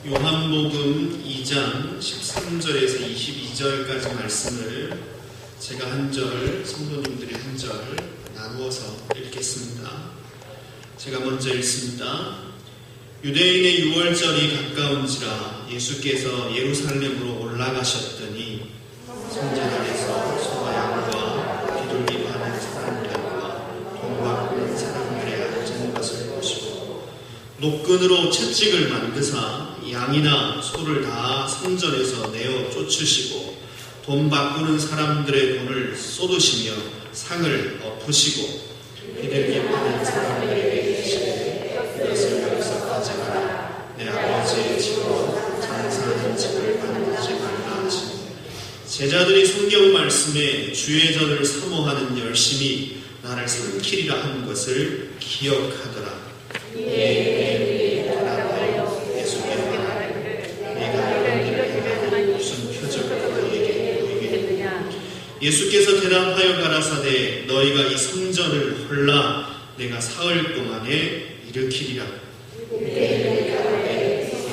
요한복음 2장 13절에서 22절까지 말씀을 제가 한 절, 성도님들이 한 절 나누어서 읽겠습니다. 제가 먼저 읽습니다. 유대인의 유월절이 가까운지라 예수께서 예루살렘으로 올라가셨더니 성전 안에서 소와 양과 비둘기 파는 사람들과 돈 바꾸는 사람들의 앉은 것을 보시고 노끈으로 채찍을 만드사 양이나 소를 다 성전에서 내어 쫓으시고 돈 바꾸는 사람들의 돈을 쏟으시며 상을 엎으시고 비둘기 파는 사람들에게 이르시되 이것을 여기서 가져가라. 내 아버지의 집으로 장사하는 집을 만들지 말라 하시니 제자들이 성경 말씀에 주의 전을 사모하는 열심이 나를 삼키리라 한 것을 기억하더라. 예수께서 대답하여 가라사대 너희가 이 성전을 헐라 내가 사흘 동안에 일으키리라. 이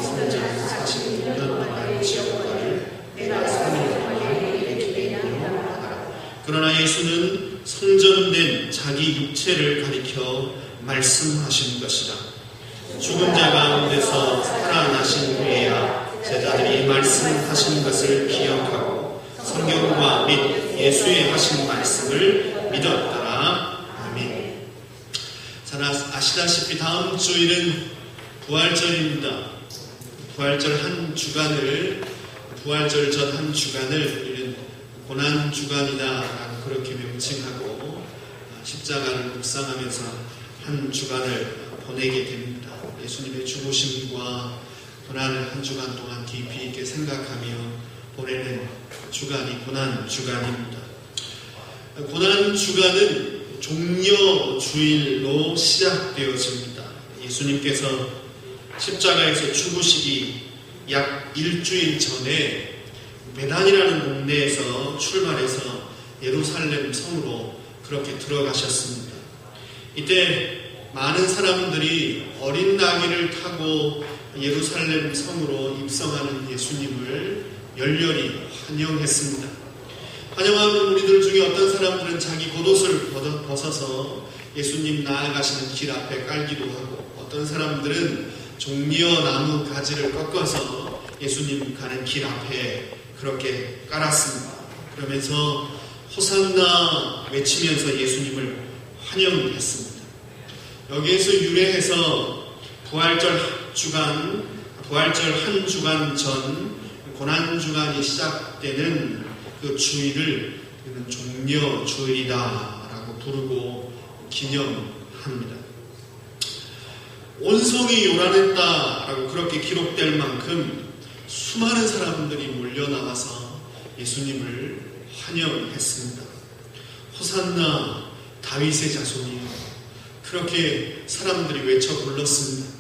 성전은 46년 동안 지었거늘 내가 3일 동안 일으키리라 하라. 그러나 예수는 성전된 자기 육체를 가리켜 말씀하신 것이다. 죽은 자 가운데서 살아나신 후에야 제자들이 말씀하신 것을 기억하고 성경과 및 예수의 하신 말씀을 믿었더라. 아멘. 잘 아시다시피 다음 주일은 부활절입니다. 부활절 전 한 주간을 우리는 고난주간이다라고 그렇게 명칭하고 십자가를 묵상하면서 한 주간을 보내게 됩니다. 예수님의 죽으심과 고난을 한 주간 동안 깊이 있게 생각하며 보내는 주간이 고난주간입니다. 고난주간은 종려주일로 시작되어집니다. 예수님께서 십자가에서 죽으시기 약 일주일 전에 베단이라는 동네에서 출발해서 예루살렘 성으로 그렇게 들어가셨습니다. 이때 많은 사람들이 어린 나귀를 타고 예루살렘 성으로 입성하는 예수님을 열렬히 환영했습니다. 환영하는 우리들 중에 어떤 사람들은 자기 겉옷을 벗어서 예수님 나아가시는 길 앞에 깔기도 하고 어떤 사람들은 종려나무 가지를 꺾어서 예수님 가는 길 앞에 그렇게 깔았습니다. 그러면서 호산나 외치면서 예수님을 환영했습니다. 여기에서 유래해서 부활절 한 주간 전 고난주간이 시작되는 그 주일을 우리는 종려주일이다라고 부르고 기념합니다. 온성이 요란했다라고 그렇게 기록될 만큼 수많은 사람들이 몰려나와서 예수님을 환영했습니다. 호산나 다윗의 자손이요. 그렇게 사람들이 외쳐 불렀습니다.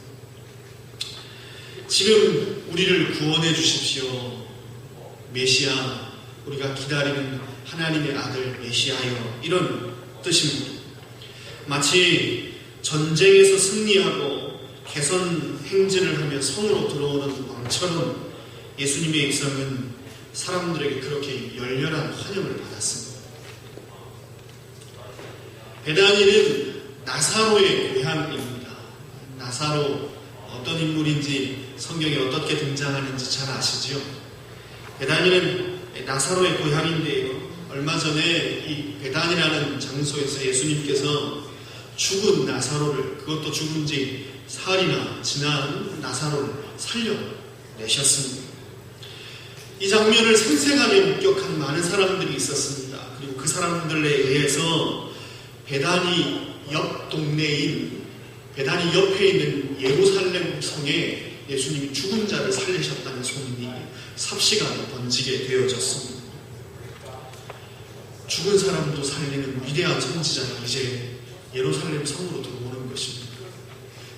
지금 우리를 구원해 주십시오. 메시아, 우리가 기다리는 하나님의 아들 메시아여, 이런 뜻입니다. 마치 전쟁에서 승리하고 개선 행진을 하며 성으로 들어오는 왕처럼 예수님의 입성은 사람들에게 그렇게 열렬한 환영을 받았습니다. 베다니는 나사로의 고향입니다. 나사로 어떤 인물인지 성경에 어떻게 등장하는지 잘 아시죠? 베다니는 나사로의 고향인데요. 얼마 전에 이 베단이라는 장소에서 예수님께서 죽은 나사로를, 그것도 죽은 지 사흘이나 지난 나사로를 살려내셨습니다. 이 장면을 생생하게 목격한 많은 사람들이 있었습니다. 그리고 그 사람들에 의해서 베다니 옆 동네인 베다니 옆에 있는 예루살렘 성에 예수님이 죽은 자를 살리셨다는 소문이 삽시간에 번지게 되어졌습니다. 죽은 사람도 살리는 위대한 선지자가 이제 예루살렘 성으로 들어오는 것입니다.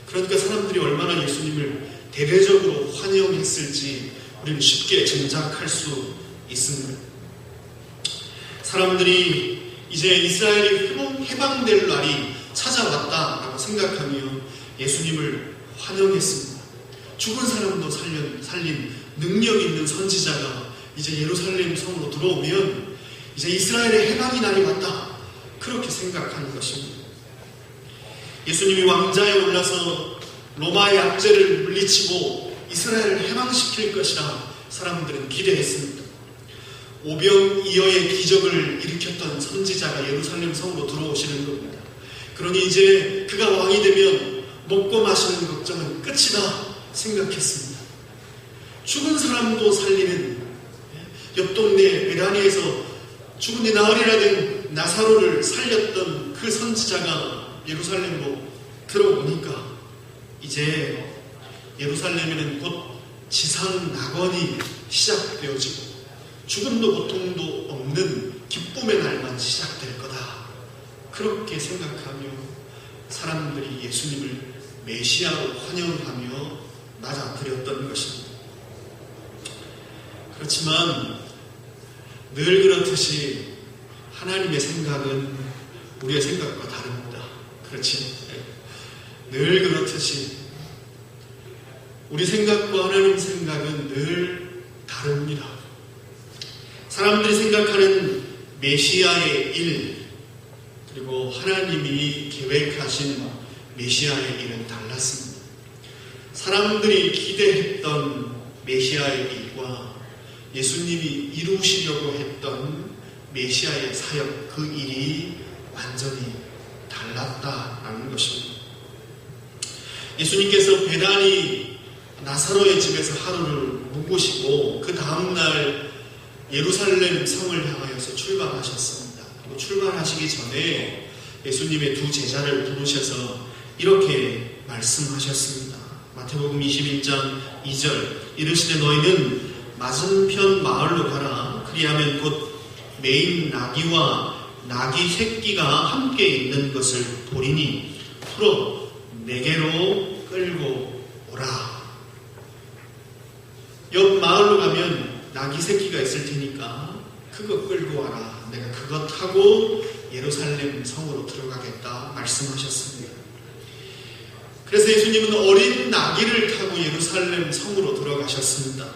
그러니까 사람들이 얼마나 예수님을 대대적으로 환영했을지 우리는 쉽게 짐작할 수 있습니다. 사람들이 이제 이스라엘이 해방될 날이 찾아왔다라고 생각하며 예수님을 환영했습니다. 죽은 사람도 살린 능력 있는 선지자가 이제 예루살렘 성으로 들어오면 이제 이스라엘의 해방이 날이 왔다, 그렇게 생각하는 것입니다. 예수님이 왕좌에 올라서 로마의 압제를 물리치고 이스라엘을 해방시킬 것이라 사람들은 기대했습니다. 오병이어의 기적을 일으켰던 선지자가 예루살렘 성으로 들어오시는 겁니다. 그러니 이제 그가 왕이 되면 먹고 마시는 걱정은 끝이다 생각했습니다. 죽은 사람도 살리는, 옆 동네 베다니에서 죽은 데 나으리라 된 나사로를 살렸던 그 선지자가 예루살렘으로 들어오니까 이제 예루살렘에는 곧 지상 낙원이 시작되어지고 죽음도 고통도 없는 기쁨의 날만 시작될 거다, 그렇게 생각하며 사람들이 예수님을 메시아로 환영하며 맞아들였던 것입니다. 그렇지만 늘 그렇듯이 하나님의 생각은 우리의 생각과 다릅니다. 그렇지? 늘 그렇듯이 우리 생각과 하나님 생각은 늘 다릅니다. 사람들이 생각하는 메시아의 일, 그리고 하나님이 계획하신 메시아의 일은 달랐습니다. 사람들이 기대했던 메시아의 일과 예수님이 이루시려고 했던 메시아의 사역, 그 일이 완전히 달랐다라는 것입니다. 예수님께서 베다니 나사로의 집에서 하루를 묵으시고 그 다음날 예루살렘 성을 향하여서 출발하셨습니다. 그리고 출발하시기 전에 예수님의 두 제자를 부르셔서 이렇게 말씀하셨습니다. 마태복음 21장 2절, 이르시되 너희는 맞은편 마을로 가라. 그리하면 곧 매인 나귀와 나귀 새끼가 함께 있는 것을 보리니 풀어 내게로 끌고 오라. 옆 마을로 가면 나귀 새끼가 있을 테니까 그거 끌고 와라. 내가 그거 타고 예루살렘 성으로 들어가겠다 말씀하셨습니다. 그래서 예수님은 어린 나귀를 타고 예루살렘 성으로 들어가셨습니다.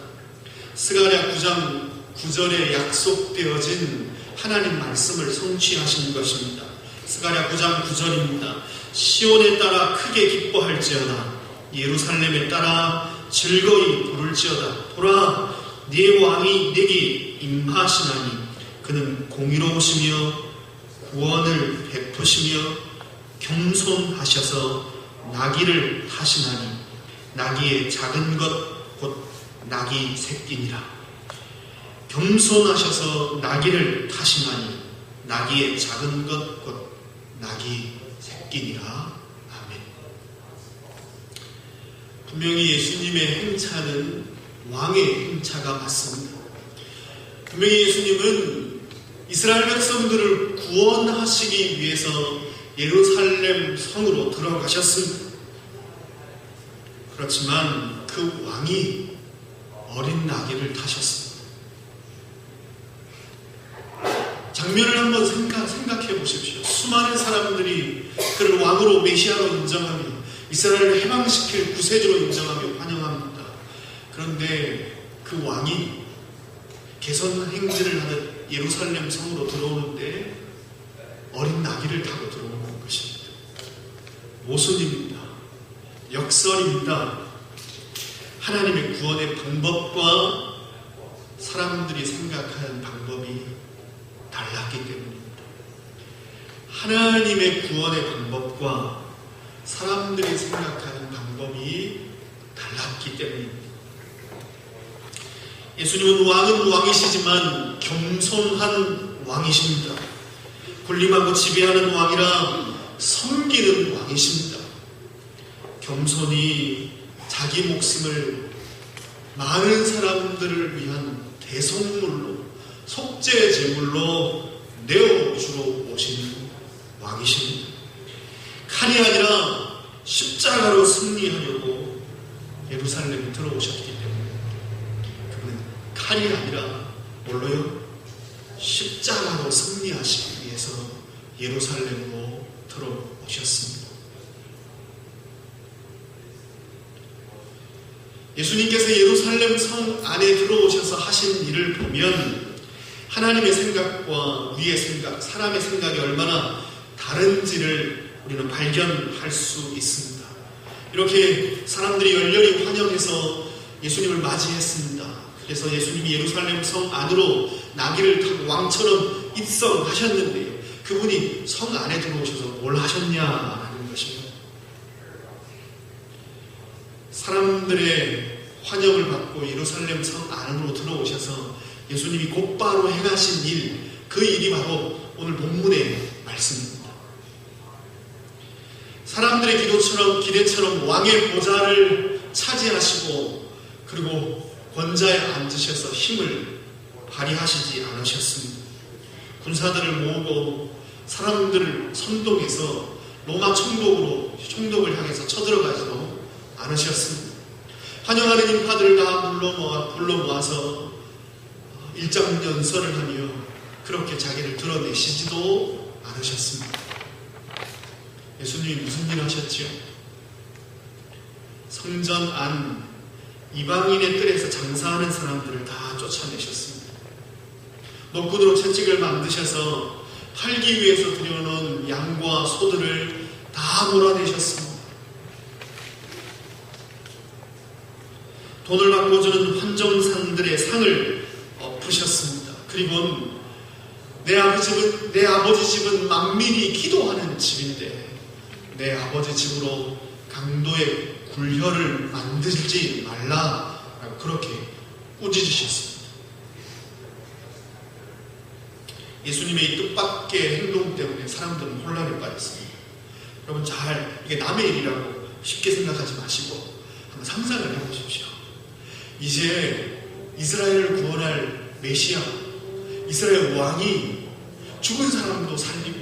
스가랴 9장 9절에 약속되어진 하나님 말씀을 성취하신 것입니다. 스가랴 9장 9절입니다. 시온에 따라 크게 기뻐할지어다. 예루살렘에 따라 즐거이 부를지어다. 보라, 네 왕이 네게 임하시나니 그는 공의로우시며 구원을 베푸시며 겸손하셔서 나귀를 타시나니 나귀의 작은 것 곧 나귀 새끼니라. 겸손하셔서 나귀를 타시나니 나귀의 작은 것 곧 나귀 새끼니라. 아멘. 분명히 예수님의 행차는 왕의 행차가 맞습니다. 분명히 예수님은 이스라엘 백성들을 구원하시기 위해서 예루살렘 성으로 들어가셨습니다. 그렇지만 그 왕이 어린 나귀를 타셨습니다. 장면을 한번 생각해 보십시오. 수많은 사람들이 그를 왕으로 메시아로 인정하며 이스라엘을 해방시킬 구세주로 인정하며 환영합니다. 그런데 그 왕이 개선 행진을 하는 예루살렘 성으로 들어오는데 어린 나귀를 타고 들어오는 것입니다. 모순입니다. 역설입니다. 하나님의 구원의 방법과 사람들이 생각하는 방법이 달랐기 때문입니다. 하나님의 구원의 방법과 사람들이 생각하는 방법이 달랐기 때문입니다. 예수님은 왕은 왕이시지만 겸손한 왕이십니다. 군림하고 지배하는 왕이라 섬기는 왕이십니다. 겸손히 자기 목숨을 많은 사람들을 위한 대속물로, 속죄 제물로 내어주러 오신 왕이십니다. 칼이 아니라 십자가로 승리하려고 예루살렘에 들어오셨기 때문에 그분은 칼이 아니라 뭘로요? 십자가로 승리하시기 위해서 예루살렘으로 들어오셨습니다. 예수님께서 예루살렘 성 안에 들어오셔서 하신 일을 보면 하나님의 생각과 우리의 생각, 사람의 생각이 얼마나 다른지를 우리는 발견할 수 있습니다. 이렇게 사람들이 열렬히 환영해서 예수님을 맞이했습니다. 그래서 예수님이 예루살렘 성 안으로 나귀를 타고 왕처럼 입성하셨는데요. 그분이 성 안에 들어오셔서 뭘 하셨냐는 것입니다. 사람들의 환영을 받고 예루살렘 성 안으로 들어오셔서 예수님이 곧바로 행하신 일, 그 일이 바로 오늘 본문의 말씀입니다. 사람들의 기대처럼 왕의 보좌를 차지하시고 그리고 권좌에 앉으셔서 힘을 발휘하시지 않으셨습니다. 군사들을 모으고 사람들을 선동해서 로마 총독을 향해서 쳐들어가지도 않으셨습니다. 환영하는 인파들을 다 불러 모아서 일장연설을 하며 그렇게 자기를 드러내시지도 않으셨습니다. 예수님이 무슨 일을 하셨지요? 성전 안 이방인의 뜰에서 장사하는 사람들을 다 쫓아내셨습니다. 노끈으로 채찍을 만드셔서 팔기 위해서 들여놓은 양과 소들을 다 몰아내셨습니다. 돈을 받고 주는 환정상들의 상을 엎으셨습니다. 그리고 내 아버지 집은 만민이 기도하는 집인데 내 아버지 집으로 강도의 굴혈을 만들지 말라라고 그렇게 꾸짖으셨습니다. 예수님의 이 뜻밖의 행동 때문에 사람들은 혼란에 빠졌습니다. 여러분 이게 남의 일이라고 쉽게 생각하지 마시고 한번 상상을 해보십시오. 이제 이스라엘을 구원할 메시아, 이스라엘 왕이 죽은 사람도 살리고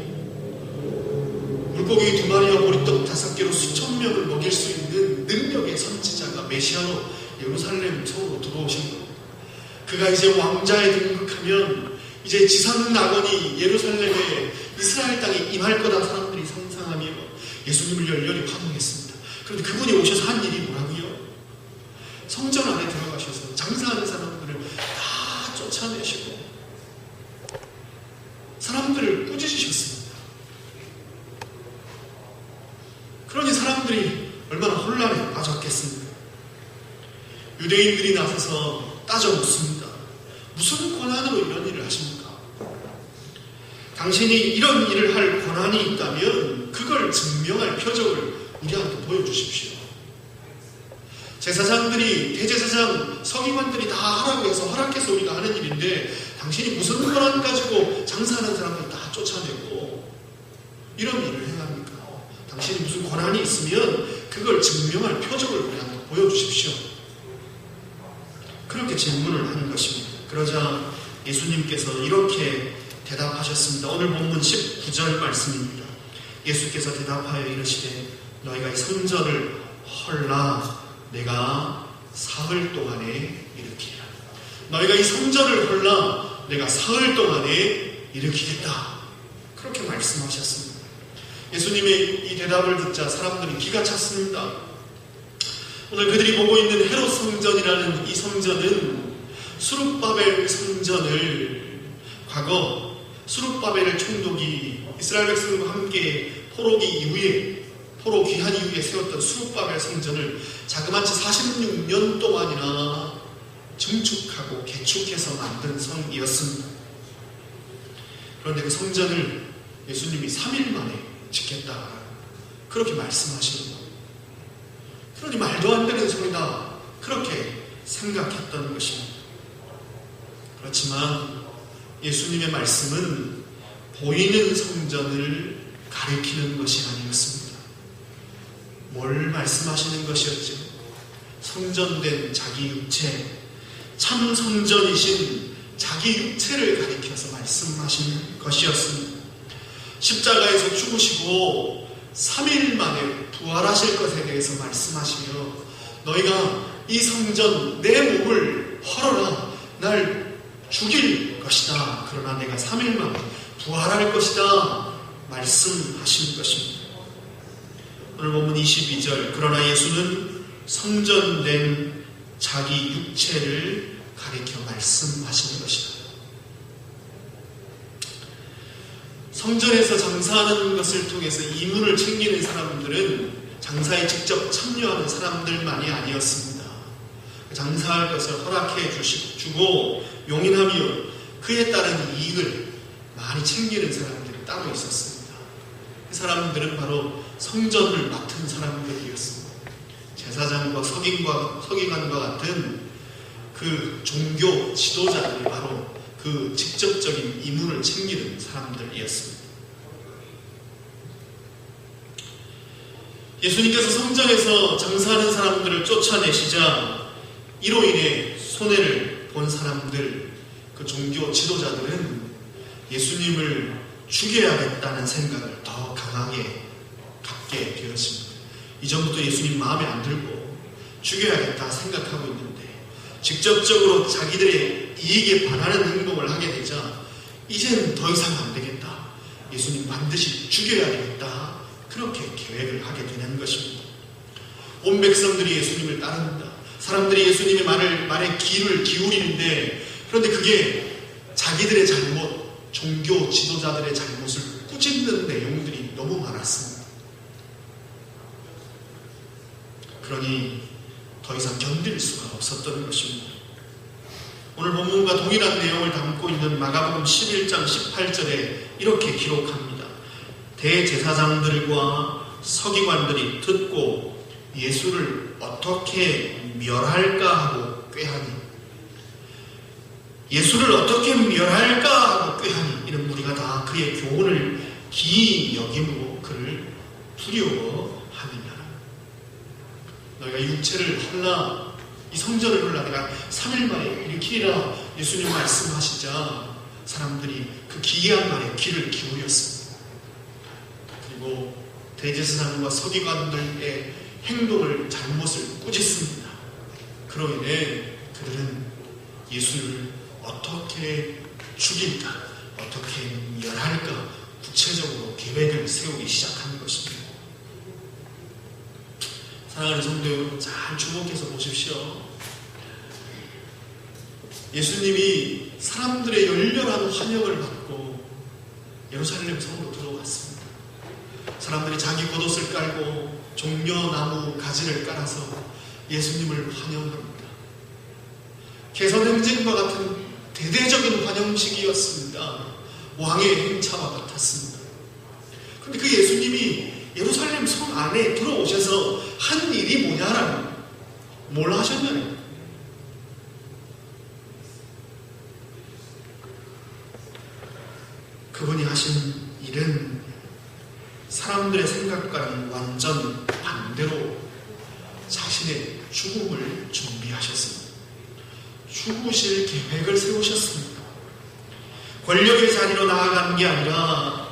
물고기 2마리와 보리떡 5개로 수천 명을 먹일 수 있는 능력의 선지자가 메시아로 예루살렘 성으로 들어오신 겁니다. 그가 이제 왕자에 등극하면 이제 지상 낙원이 예루살렘에 이스라엘 땅에 임할 거다 사람들이 상상하며 예수님을 열렬히 환영했습니다. 그런데 그분이 오셔서 한 일이 뭐라고요? 성전 안에 들어가셔서 장사하는 사람들을 다 쫓아내시고 사람들을 꾸짖으셨습니다. 그러니 사람들이 얼마나 혼란에 빠졌겠습니까? 유대인들이 나서서 따져 묻습니다. 무슨 권한으로 이런 일을 하십니까? 당신이 이런 일을 할 권한이 있다면 그걸 증명할 표적을 우리한테 보여주십시오. 제사장들이, 대제사장, 서기관들이 다 하라고 해서 허락해서 우리가 하는 일인데 당신이 무슨 권한 가지고 장사하는 사람들 다 쫓아내고 이런 일을 행합니까? 당신이 무슨 권한이 있으면 그걸 증명할 표적을 우리한테 보여주십시오. 그렇게 질문을 하는 것입니다. 그러자 예수님께서 이렇게 대답하셨습니다. 오늘 본문 19절 말씀입니다. 예수께서 대답하여 이르시되 너희가 이 성전을 헐라 내가 사흘 동안에 일으키리라. 너희가 이 성전을 헐라 내가 사흘 동안에 일으키겠다. 그렇게 말씀하셨습니다. 예수님의 이 대답을 듣자 사람들은 기가 찼습니다. 오늘 그들이 보고 있는 헤롯 성전이라는 이 성전은 수룹바벨 성전을 과거 수룹바벨 총독이 이스라엘 백성과 함께 포로 귀환 이후에 세웠던 수룹바벨 성전을 자그마치 46년 동안이나 증축하고 개축해서 만든 성이었습니다. 그런데 그 성전을 예수님이 3일 만에 짓겠다 그렇게 말씀하시는 겁니다. 그러니 말도 안 되는 소리다 그렇게 생각했던 것입니다. 그렇지만 예수님의 말씀은 보이는 성전을 가리키는 것이 아니었습니다. 뭘 말씀하시는 것이었죠? 성전된 자기 육체, 참 성전이신 자기 육체를 가리켜서 말씀하시는 것이었습니다. 십자가에서 죽으시고 3일 만에 부활하실 것에 대해서 말씀하시며 너희가 이 성전 내 몸을 헐어라 날 죽일 것이다. 그러나 내가 3일 만에 부활할 것이다. 말씀하신 것입니다. 오늘 본문 22절 그러나 예수는 성전된 자기 육체를 가리켜 말씀하시는 것이다. 성전에서 장사하는 것을 통해서 이문을 챙기는 사람들은 장사에 직접 참여하는 사람들만이 아니었습니다. 장사할 것을 허락해 주고 용인하며 그에 따른 이익을 많이 챙기는 사람들이 따로 있었습니다. 그 사람들은 바로 성전을 맡은 사람들이었습니다. 제사장과 서기관과 같은 그 종교 지도자들이 바로 그 직접적인 이문을 챙기는 사람들이었습니다. 예수님께서 성전에서 장사하는 사람들을 쫓아내시자 이로 인해 손해를 본 사람들, 그 종교 지도자들은 예수님을 죽여야겠다는 생각을 더 강하게 갖게 되었습니다. 이전부터 예수님 마음에 안 들고 죽여야겠다 생각하고 있는데 직접적으로 자기들의 이익에 반하는 행동을 하게 되자 이제는 더 이상 안 되겠다. 예수님 반드시 죽여야 되겠다. 그렇게 계획을 하게 되는 것입니다. 온 백성들이 예수님을 따릅니다. 사람들이 예수님의 말에 귀를 기울이는데 그런데 그게 자기들의 잘못, 종교 지도자들의 잘못을 꾸짖는 내용들이 너무 많았습니다. 그러니 더 이상 견딜 수가 없었던 것입니다. 오늘 본문과 동일한 내용을 담고 있는 마가복음 11장 18절에 이렇게 기록합니다. 대제사장들과 서기관들이 듣고 예수를 어떻게 멸할까 하고 꾀하니 예수를 어떻게 멸할까 하고 꾀하니 이런 무리가 다 그의 교훈을 기이 여김으로 그를 두려워하느니라. 너희가 육체를 헐라 이 성전을 헐라 내가 3일 만에 일으키리라 예수님 말씀하시자 사람들이 그 기이한 말에 귀를 기울였습니다. 그리고 대제사장과 서기관들의 행동을 잘못을 꾸짖습니다. 그로 인해 그들은 예수를 어떻게 죽일까, 어떻게 멸할까 구체적으로 계획을 세우기 시작하는 것입니다. 사랑하는 성도 여러분, 잘 주목해서 보십시오. 예수님이 사람들의 열렬한 환영을 받고 예루살렘 성으로 들어왔습니다. 사람들이 자기 겉옷을 깔고 종려나무 가지를 깔아서 예수님을 환영합니다. 개선행진과 같은 대대적인 환영식이었습니다. 왕의 행차와 같았습니다. 그런데 그 예수님이 예루살렘 성 안에 들어오셔서 한 일이 뭐냐라는, 뭘 하셨냐는, 그분이 하신 일은 사람들의 생각과는 완전 반대로 자신의 죽음을 준비하셨습니다. 죽으실 계획을 세우셨습니다. 권력의 자리로 나아가는 게 아니라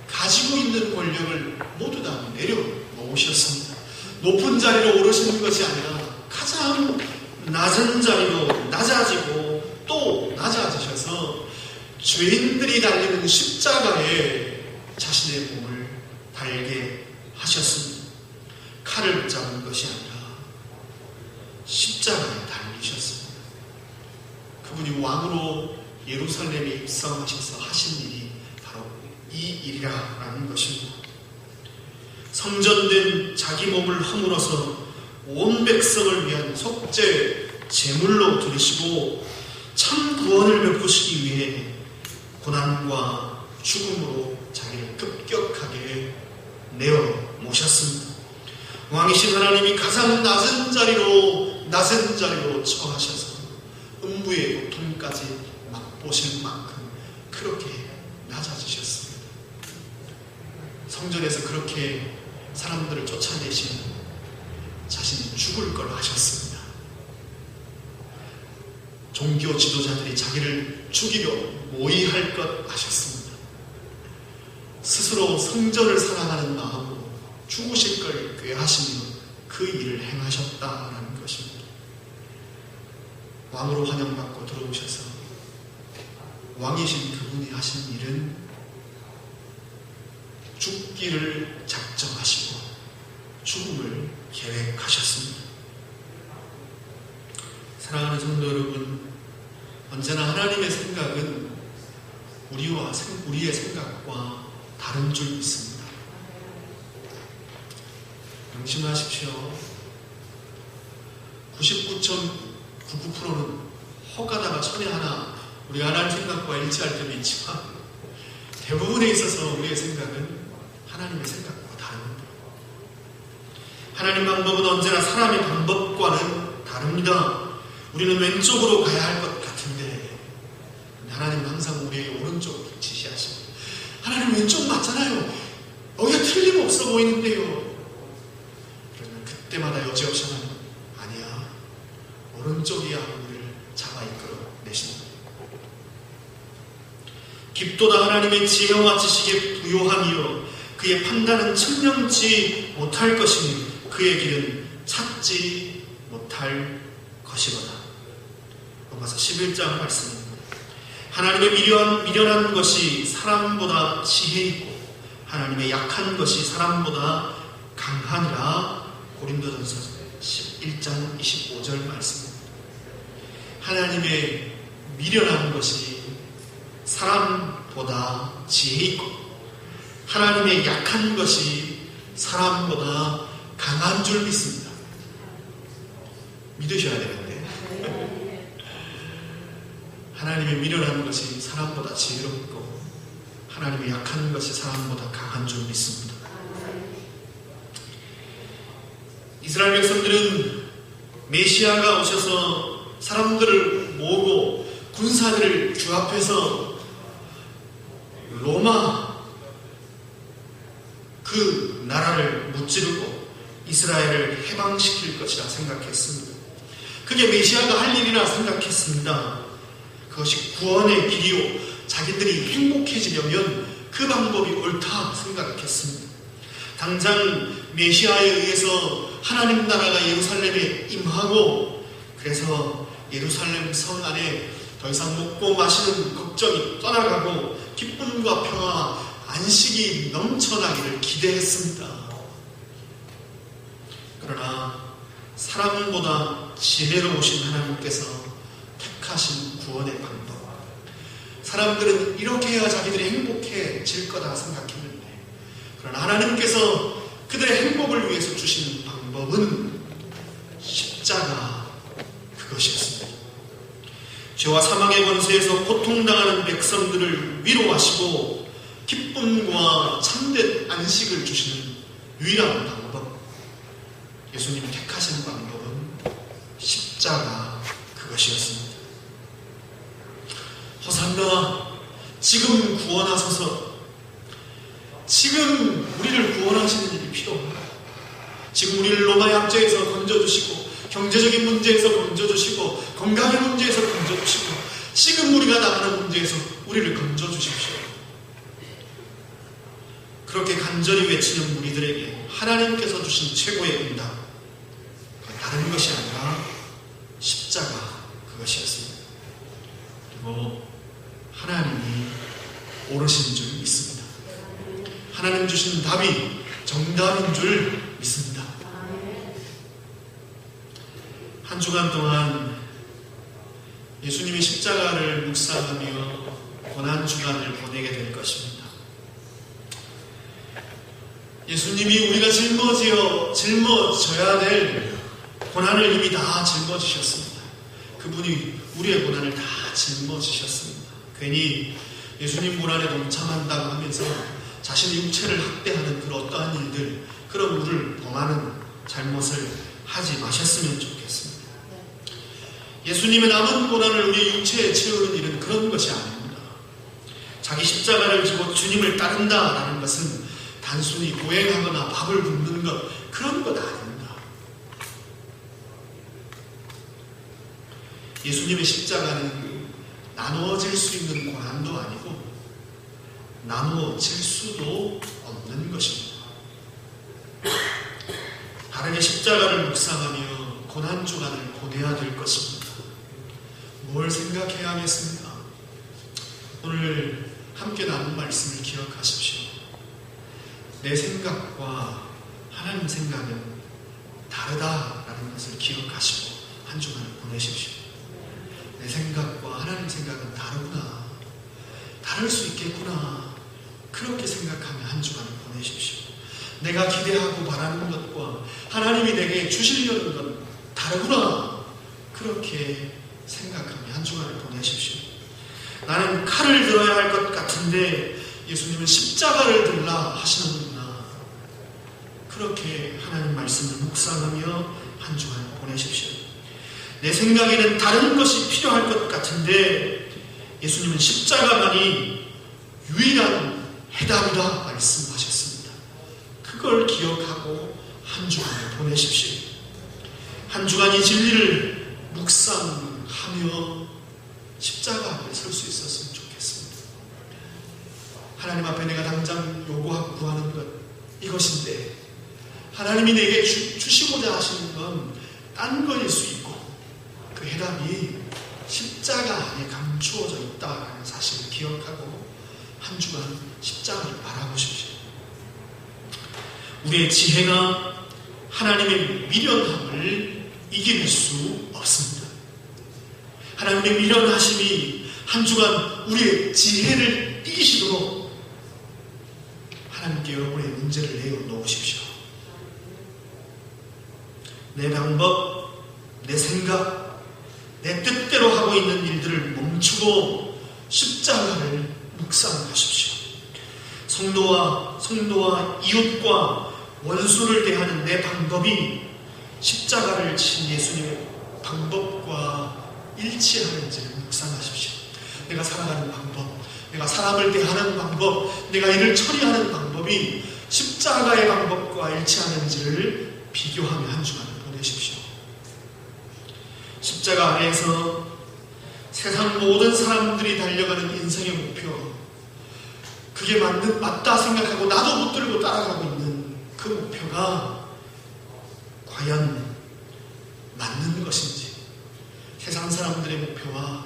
가지고 있는 권력을 모두 다 내려놓으셨습니다. 높은 자리로 오르시는 것이 아니라 가장 낮은 자리로 낮아지고 또 낮아지셔서 죄인들이 달리는 십자가에 자신의 몸을 달게 하셨습니다. 칼을 붙잡은 것이 아니라 십자가에 달리셨습니다. 그분이 왕으로 예루살렘에 입성하셔서 하신 일이 바로 이 일이라는 것입니다. 성전된 자기 몸을 허물어서 온 백성을 위한 속죄 제물로 드리시고 참 구원을 베푸시기 위해 고난과 죽음으로 자기를 급격하게 내어 모셨습니다. 왕이신 하나님이 가장 낮은 자리로 처하셔서 음부의 고통까지 맛보실 만큼 그렇게 낮아지셨습니다. 성전에서 그렇게 사람들을 쫓아내시면 자신이 죽을 걸 아셨습니다. 종교 지도자들이 자기를 죽이려 모의할 것 아셨습니다. 스스로 성전을 사랑하는 마음으로 죽으실 걸 꾀하시며 그 일을 행하셨다라는 것입니다. 왕으로 환영받고 들어오셔서 왕이신 그분이 하신 일은 죽기를 작정하시고 죽음을 계획하셨습니다. 사랑하는 성도 여러분, 언제나 하나님의 생각은 우리의 생각과 다른 줄 믿습니다. 명심하십시오. 99.99%는 허가다가 천에 하나 우리가 하나님 생각과 일치할 때도 있지만 대부분에 있어서 우리의 생각은 하나님의 생각과 다릅니다. 하나님 방법은 언제나 사람의 방법과는 다릅니다. 우리는 왼쪽으로 가야 할 것 같은데 하나님은 항상 우리의 오른쪽으로 지시하십니다. 하나님 왼쪽 맞잖아요. 여기가 틀림없어 보이는데요. 그러면 그때마다 여지없이 하나님 아니야. 오른쪽이야 우리를 잡아 이끌어 내신다. 깊도다 하나님의 지혜와 지식에 부요함이요 그의 판단은 측량치 못할 것이니 그의 길은 찾지 못할 것이로다. 로마서 11장 말씀입니다. 하나님의 미련한 것이 사람보다 지혜 있고 하나님의 약한 것이 사람보다 강하니라. 고린도전서 11장 25절 말씀입니다. 하나님의 미련한 것이 사람보다 지혜 있고 하나님의 약한 것이 사람보다 강한 줄 믿습니다. 믿으셔야 되는데 하나님의 미련한 것이 사람보다 지혜롭고 하나님의 약한 것이 사람보다 강한 줄 믿습니다. 이스라엘 백성들은 메시아가 오셔서 사람들을 모으고 군사들을 규합해서 로마 그 나라를 무찌르고 이스라엘을 해방시킬 것이라 생각했습니다. 그게 메시아가 할 일이라 생각했습니다. 그것이 구원의 길이요 자기들이 행복해지려면 그 방법이 옳다 생각했습니다. 당장 메시아에 의해서 하나님 나라가 예루살렘에 임하고 그래서 예루살렘 성 안에 더 이상 먹고 마시는 걱정이 떠나가고 기쁨과 평화, 안식이 넘쳐나기를 기대했습니다. 그러나 사람보다 지혜로우신 하나님께서 택하신 구원의 방법, 사람들은 이렇게 해야 자기들이 행복해질 거다 생각했는데 그러나 하나님께서 그들의 행복을 위해서 주신 방법은 십자가 그것이었습니다. 죄와 사망의 권세에서 고통당하는 백성들을 위로하시고 기쁨과 참된 안식을 주시는 유일한 방법, 예수님이 택하신 방법은 십자가 그것이었습니다. 호산나 지금 구원하소서. 지금 우리를 구원하시는 일이 필요합니다. 지금 우리를 로마의 압제에서 건져주시고 경제적인 문제에서 건져주시고 건강의 문제에서 건져주시고 지금 우리가 나가는 문제에서 우리를 건져주십시오. 그렇게 간절히 외치는 우리들에게 하나님께서 주신 최고의 응답, 다른 것이 아니라 십자가 그것이었습니다. 그리고 하나님이 옳으신 줄 믿습니다. 하나님 주신 답이 정답인 줄 믿습니다. 한 주간 동안 예수님의 십자가를 묵상하며 고난주간을 보내게 될 것입니다. 예수님이 우리가 짊어져야 될 고난을 이미 다 짊어지셨습니다. 그분이 우리의 고난을 다 짊어지셨습니다. 괜히 예수님 고난에 동참한다고 하면서 자신의 육체를 학대하는 그런 어떠한 일들, 그런 우를 범하는 잘못을 하지 마셨으면 좋겠습니다. 예수님의 남은 고난을 우리 육체에 채우는 일은 그런 것이 아닙니다. 자기 십자가를 지고 주님을 따른다라는 것은 단순히 고행하거나 밥을 굶는 것, 그런 것 아닙니다. 예수님의 십자가는 나누어질 수 있는 고난도 아니고 나누어질 수도 없는 것입니다. 다른의 십자가를 묵상하며 고난주간을 보내야 될 것입니다. 뭘 생각해야 하겠습니까? 오늘 함께 나눈 말씀을 기억하십시오. 내 생각과 하나님 생각은 다르다라는 것을 기억하시고 한 주간을 보내십시오. 다를 수 있겠구나. 그렇게 생각하며 한 주간을 보내십시오. 내가 기대하고 바라는 것과 하나님이 내게 주시려는 건 다르구나. 그렇게 생각하며 한 주간을 보내십시오. 나는 칼을 들어야 할 것 같은데 예수님은 십자가를 들라 하시는구나. 그렇게 하나님 말씀을 묵상하며 한 주간을 보내십시오. 내 생각에는 다른 것이 필요할 것 같은데 예수님은 십자가만이 유일한 해답이다 말씀하셨습니다. 그걸 기억하고 한 주간을 보내십시오. 한 주간이 진리를 묵상하며 십자가 앞에 설 수 있었으면 좋겠습니다. 하나님 앞에 내가 당장 요구하고 구하는 것 이것인데 하나님이 내게 주시고자 하시는 건 딴 거일 수 있고 그 해답이 십자가 안에 감추어져 있다는 사실을 기억하고 한 주간 십자가를 바라보십시오. 우리의 지혜가 하나님의 미련함을 이길 수 없습니다. 하나님의 미련하심이 한 주간 우리의 지혜를 이기시도록 하나님께 여러분의 문제를 내어놓으십시오. 내 방법, 내 생각, 내 뜻대로 하고 있는 일들을 멈추고 십자가를 묵상하십시오. 성도와 이웃과 원수를 대하는 내 방법이 십자가를 친 예수님의 방법과 일치하는지를 묵상하십시오. 내가 살아가는 방법, 내가 사람을 대하는 방법, 내가 일을 처리하는 방법이 십자가의 방법과 일치하는지를 비교하며 한 주간을 보내십시오. 십자가 안에서 세상 모든 사람들이 달려가는 인생의 목표, 그게 맞다 생각하고 나도 붙들고 따라가고 있는 그 목표가 과연 맞는 것인지, 세상 사람들의 목표와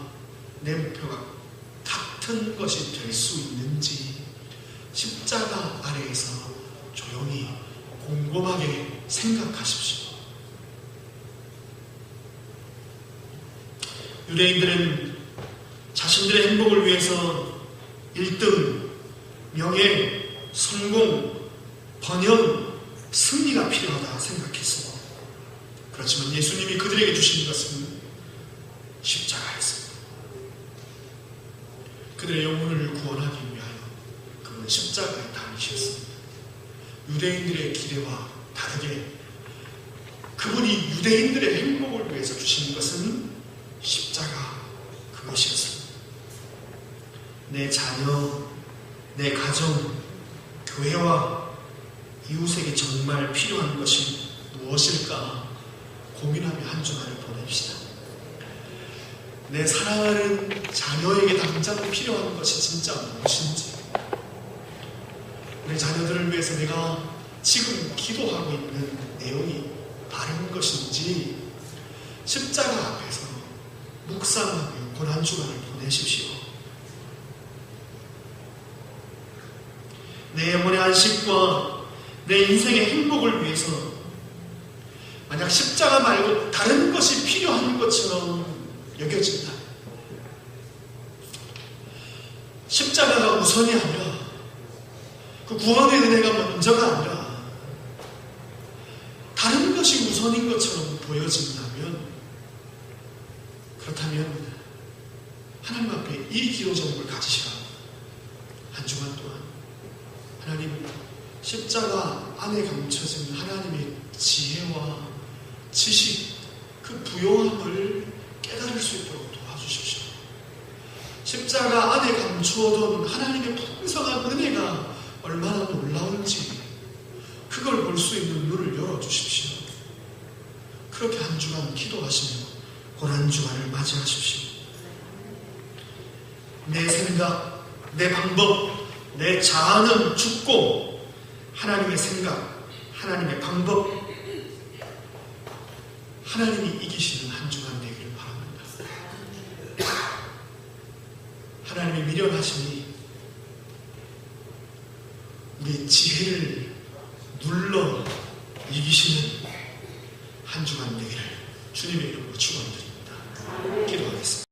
내 목표가 같은 것이 될 수 있는지 십자가 아래에서 조용히 곰곰하게 생각하십시오. 유대인들은 자신들의 행복을 위해서 1등, 명예, 성공, 번영, 승리가 필요하다 생각했습니다. 그렇지만 예수님이 그들에게 주신 것은 십자가였습니다. 그들의 영혼을 구원하기 위하여 그분은 십자가에 달리셨습니다. 유대인들의 기대와 다르게 그분이 유대인들의 행복을 위해서 주신 것은 십자가 그것이었습니다. 내 자녀, 내 가정, 교회와 이웃에게 정말 필요한 것이 무엇일까 고민하며 한 주간을 보냅시다. 내 사랑하는 자녀에게 당장 필요한 것이 진짜 무엇인지, 우리 자녀들을 위해서 내가 지금 기도하고 있는 내용이 바른 것인지 십자가 앞에서 묵상하며 고난 주간을 보내십시오. 내 영혼의 안식과 내 인생의 행복을 위해서 만약 십자가 말고 다른 것이 필요한 것처럼 여겨진다. 십자가가 우선이 아니라 그 구원의 은혜가 먼저가 아니라 다른 것이 우선인 것처럼 보여진다면, 그렇다면 하나님 앞에 이 기도 제목을 가지시라. 한 주간 동안 하나님, 십자가 안에 감춰진 하나님의 지혜와 지식, 그 부요함을 깨달을 수 있도록 도와주십시오. 십자가 안에 감추어둔 하나님의 풍성한 은혜가 얼마나 놀라운지 그걸 볼 수 있는 눈을 열어주십시오. 그렇게 한 주간 기도하시며 고난 주간을 맞이하십시오. 내 생각, 내 방법, 내 자아는 죽고 하나님의 생각, 하나님의 방법, 하나님이 이기시는 한 주간 되기를 바랍니다. 하나님의 미련하심이 우리의 지혜를 눌러 이기시는 한 주간 되기를 주님의 이름으로 축원드립니다. 기도하겠습니다.